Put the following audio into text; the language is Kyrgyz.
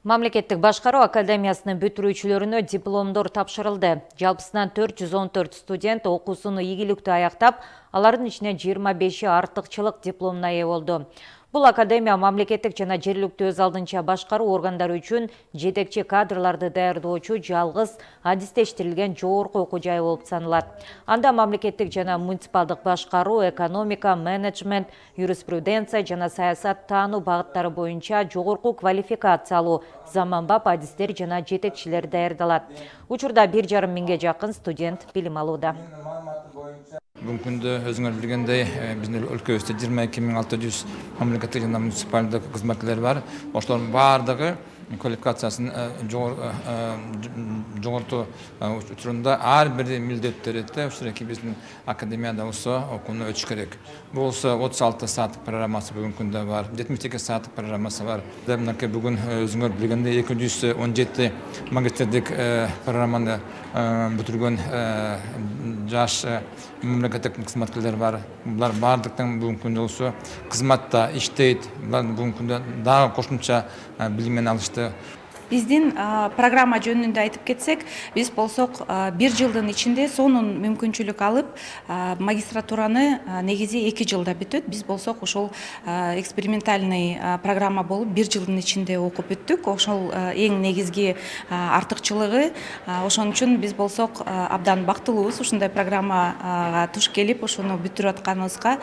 Мамлекеттик башкаруу академиясынын бүтүрүүчүлөрүнө дипломдор тапшырылды. Жалпысынан 414 студент окуусуну ийгиликтүү аяктап, алардын ичинен 25 артыкчылык дипломуна ээ болду. Бул академия мамлекеттик жана жергиликтүү өз алдынча башкаруу органдары үчүн жетекчи кадрларды даярдоочу жалгыз адистештирилген жогорку окуу жай болуп саналат. Анда мамлекеттик жана муниципалдык башкаруу, экономика, менеджмент, юриспруденция жана саясат таануу багыттары боюнча жогорку квалификациялуу заманбап адистер жана жетекчилер даярдалат. Учурда 1,5 миңге жакын студент билим алууда. Бүгүнкү күндө өзүңөр билгендей, биздин өлкөбүздө 22.600 мамлекеттик жана муниципалдык кызматкерлер бар. Ошолордун баардыгы квалификациясын жогортуу учурунда ар бир милдеттери ушул биздин академияда болсо окууну өтүш керек. Бул болсо 36 сааттык программасы бүгүнкү күндө бар, 72 сааттык программасы бар. Мынакей бүгүн өзүңөр билгендей 217 магистрдик программаны бүтүргөн жаш мамлекеттик кызматкерлер бар. Булар баардыктан бүгүнкү күндө болсо кызматта иштейт. Булар бүгүнкү күндө дагы кошумча билим алышты. Биздин программа жөнүндө айтып кетсек, биз болсок 1 жылдын ичинде сонун мүмкүнчүлүк алып, магистратураны негизи 2 жылда бүтөт. Биз болсок ошол экспериментальный программа болуп 1 жылдын ичинде окуп бүттүк. Ошол эң негизги артыкчылыгы. Ошон үчүн биз болсок абдан бактылуубуз ушундай программага туш келип, ошону бүтүрүп атканыбызга.